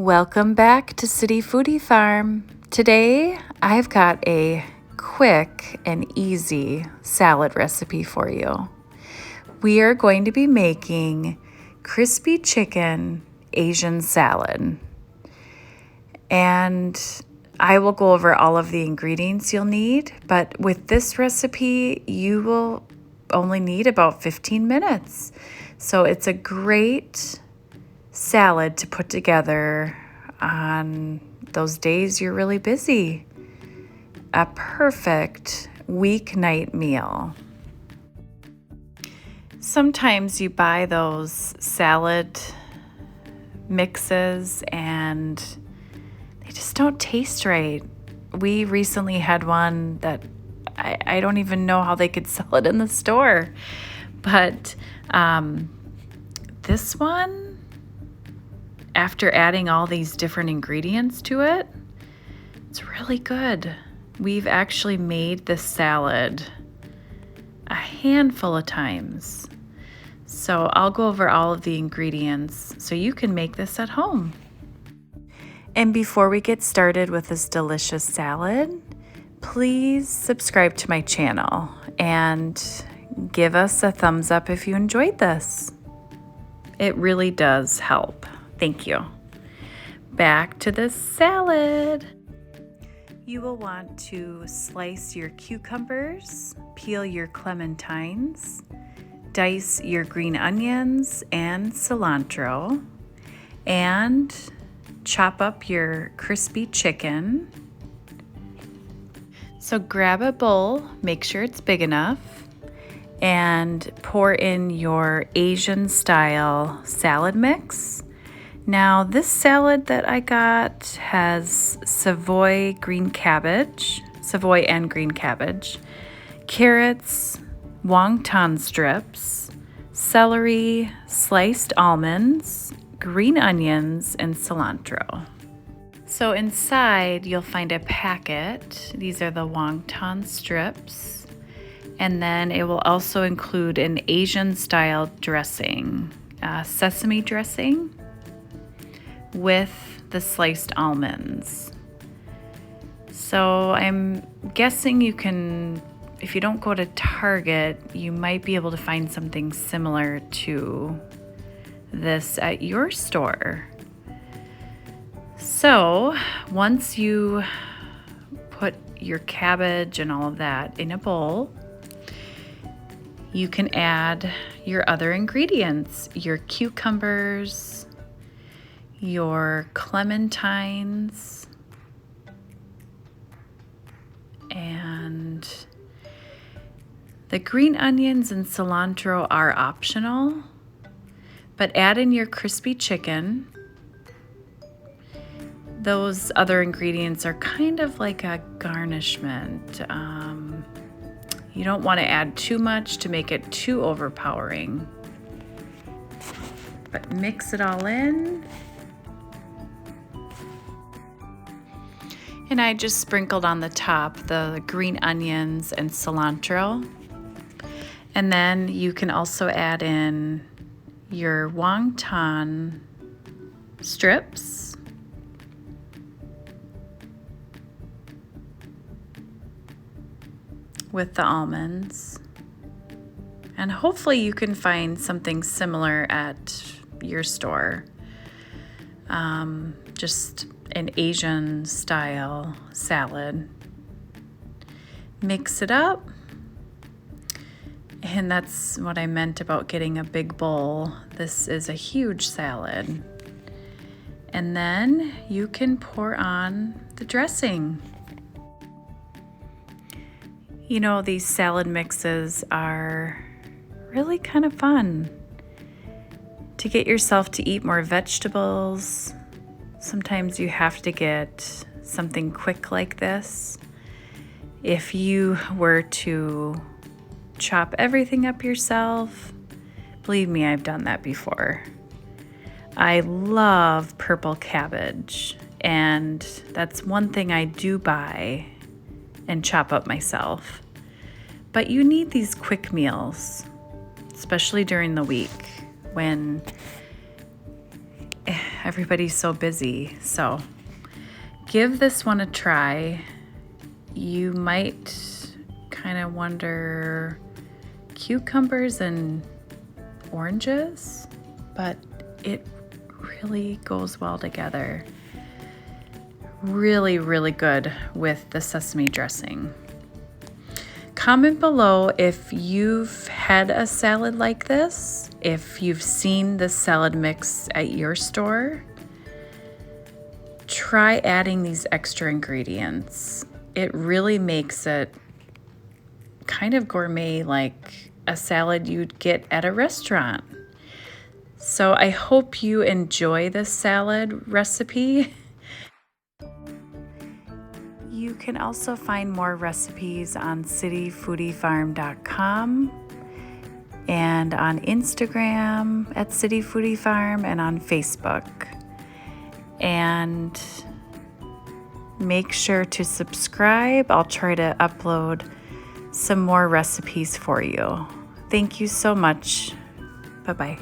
Welcome back to City Foodie Farm. Today I've got a quick and easy salad recipe for you. We are going to be making crispy chicken Asian salad. And I will go over all of the ingredients you'll need, but with this recipe, you will only need about 15 minutes. So it's a great salad to put together on those days you're really busy. A perfect weeknight meal. Sometimes you buy those salad mixes and they just don't taste right. We recently had one that I don't even know how they could sell it in the store. But this one, after adding all these different ingredients to it, it's really good. We've actually made this salad a handful of times. So I'll go over all of the ingredients so you can make this at home. And before we get started with this delicious salad, please subscribe to my channel and give us a thumbs up if you enjoyed this. It really does help. Thank you. Back to the salad. You will want to slice your cucumbers, peel your clementines, dice your green onions and cilantro, and chop up your crispy chicken. So grab a bowl, make sure it's big enough, and pour in your Asian style salad mix. Now this salad that I got has Savoy and green cabbage, carrots, wonton strips, celery, sliced almonds, green onions, and cilantro. So inside you'll find a packet. These are the wonton strips. And then it will also include an Asian style dressing, sesame dressing with the sliced almonds. So I'm guessing you can, if you don't go to Target, you might be able to find something similar to this at your store. So once you put your cabbage and all of that in a bowl, you can add your other ingredients, your cucumbers, your clementines, and the green onions and cilantro are optional, but add in your crispy chicken. Those other ingredients are kind of like a garnishment. You don't want to add too much to make it too overpowering. But mix it all in. And I just sprinkled on the top the green onions and cilantro. And then you can also add in your wonton strips. With the almonds. And hopefully you can find something similar at your store. Just an Asian style salad. Mix it up. And that's what I meant about getting a big bowl. This is a huge salad. And then you can pour on the dressing. You know, these salad mixes are really kind of fun to get yourself to eat more vegetables. Sometimes you have to get something quick like this. If you were to chop everything up yourself, believe me, I've done that before. I love purple cabbage, and that's one thing I do buy and chop up myself. But you need these quick meals, especially during the week when everybody's so busy. So give this one a try. You might kind of wonder cucumbers and oranges, but it really goes well together. Really, really good with the sesame dressing. Comment below if you've had a salad like this, if you've seen this salad mix at your store. Try adding these extra ingredients. It really makes it kind of gourmet, like a salad you'd get at a restaurant. So I hope you enjoy this salad recipe. You can also find more recipes on cityfoodiefarm.com and on Instagram at cityfoodiefarm and on Facebook. And make sure to subscribe. I'll try to upload some more recipes for you. Thank you so much. Bye-bye.